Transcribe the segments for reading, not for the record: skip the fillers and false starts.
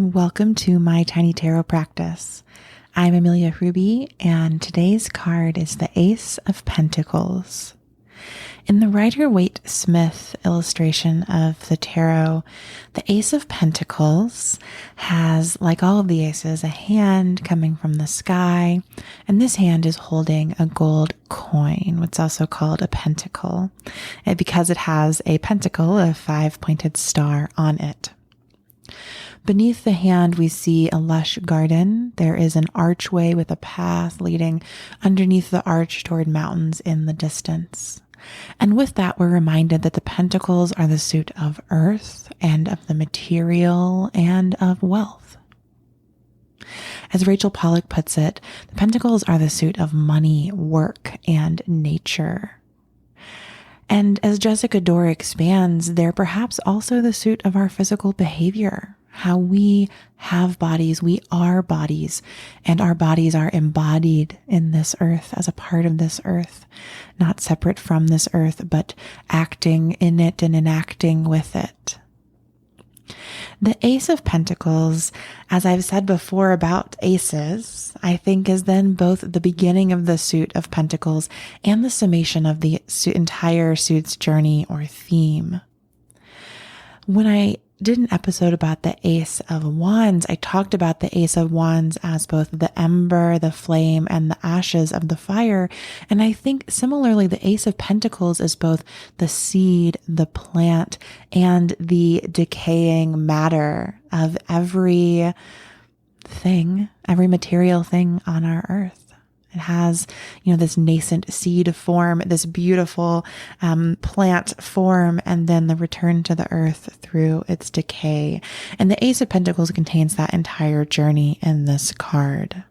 Welcome to my tiny tarot practice. I'm Amelia Ruby, and today's card is the Ace of Pentacles. In the Rider-Waite-Smith illustration of the tarot, the Ace of Pentacles has, like all of the aces, a hand coming from the sky, and this hand is holding a gold coin, what's also called a pentacle, because it has a pentacle, a five-pointed star on it. Beneath the hand, we see a lush garden. There is an archway with a path leading underneath the arch toward mountains in the distance. And with that, we're reminded that the pentacles are the suit of earth and of the material and of wealth. As Rachel Pollack puts it, the pentacles are the suit of money, work, and nature. And as Jessica Dore expands, they're perhaps also the suit of our physical behavior. How we have bodies, we are bodies, and our bodies are embodied in this earth as a part of this earth, not separate from this earth, but acting in it and enacting with it. The Ace of Pentacles, as I've said before about aces, I think is then both the beginning of the suit of Pentacles and the summation of the entire suit's journey or theme. When I did an episode about the Ace of Wands, I talked about the Ace of Wands as both the ember, the flame, and the ashes of the fire. And I think similarly, the Ace of Pentacles is both the seed, the plant, and the decaying matter of every material thing on our earth. It has, this nascent seed form, this beautiful plant form, and then the return to the earth through its decay. And the Ace of Pentacles contains that entire journey in this card.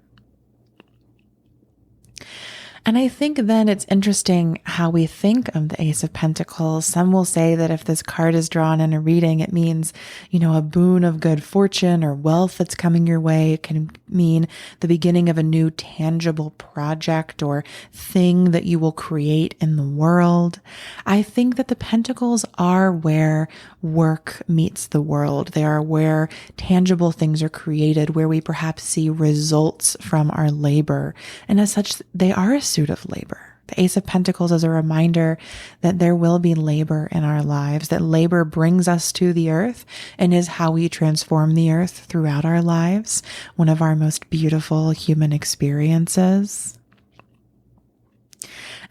And I think then it's interesting how we think of the Ace of Pentacles. Some will say that if this card is drawn in a reading, it means, a boon of good fortune or wealth that's coming your way. It can mean the beginning of a new tangible project or thing that you will create in the world. I think that the Pentacles are where work meets the world. They are where tangible things are created, where we perhaps see results from our labor. And as such, they are a suit of labor. The Ace of Pentacles is a reminder that there will be labor in our lives, that labor brings us to the earth and is how we transform the earth throughout our lives, one of our most beautiful human experiences.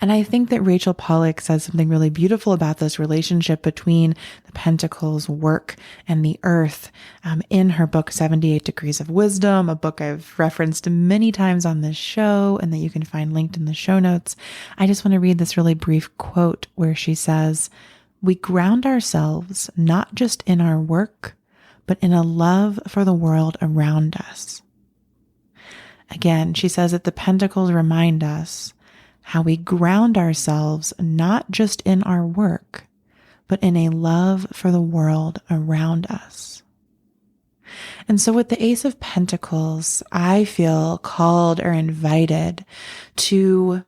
And I think that Rachel Pollack says something really beautiful about this relationship between the Pentacles, work, and the earth in her book, 78 Degrees of Wisdom, a book I've referenced many times on this show and that you can find linked in the show notes. I just want to read this really brief quote where she says, "We ground ourselves not just in our work, but in a love for the world around us." Again, she says that the Pentacles remind us how we ground ourselves not just in our work, but in a love for the world around us. And so with the Ace of Pentacles, I feel called or invited to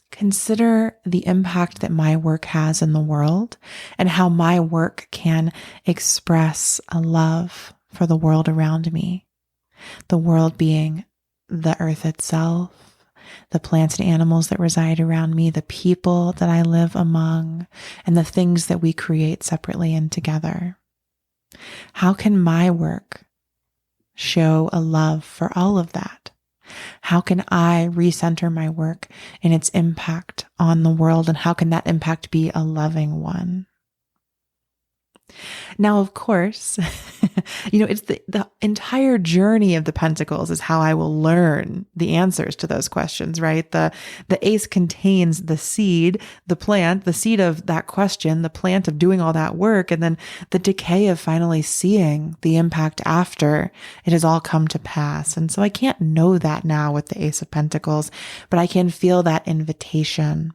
consider the impact that my work has in the world and how my work can express a love for the world around me. The world being the earth itself, the plants and animals that reside around me, the people that I live among, and the things that we create separately and together. How can my work show a love for all of that? How can I recenter my work in its impact on the world, and how can that impact be a loving one? Now, of course, it's the entire journey of the Pentacles is how I will learn the answers to those questions, right? The Ace contains the seed, the plant, the seed of that question, the plant of doing all that work, and then the decay of finally seeing the impact after it has all come to pass. And so I can't know that now with the Ace of Pentacles, but I can feel that invitation.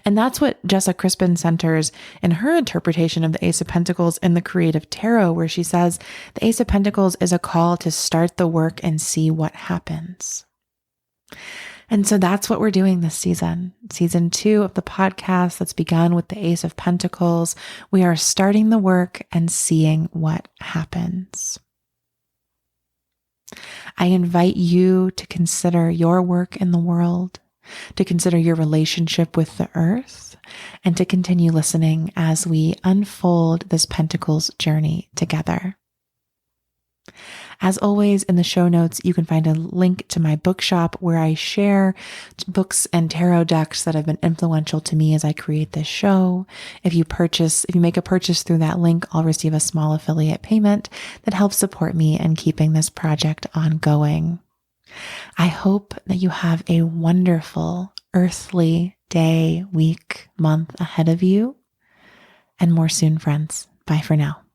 And that's what Jessa Crispin centers in her interpretation of the Ace of Pentacles in the Creative Tarot, where she says the Ace of Pentacles is a call to start the work and see what happens. And so that's what we're doing this season. Season 2 of the podcast that's begun with the Ace of Pentacles. We are starting the work and seeing what happens. I invite you to consider your work in the world, to consider your relationship with the earth, and to continue listening as we unfold this Pentacles journey together. As always, in the show notes, you can find a link to my bookshop where I share books and tarot decks that have been influential to me as I create this show. If you make a purchase through that link, I'll receive a small affiliate payment that helps support me in keeping this project ongoing. I hope that you have a wonderful earthly day, week, month ahead of you, and more soon, friends. Bye for now.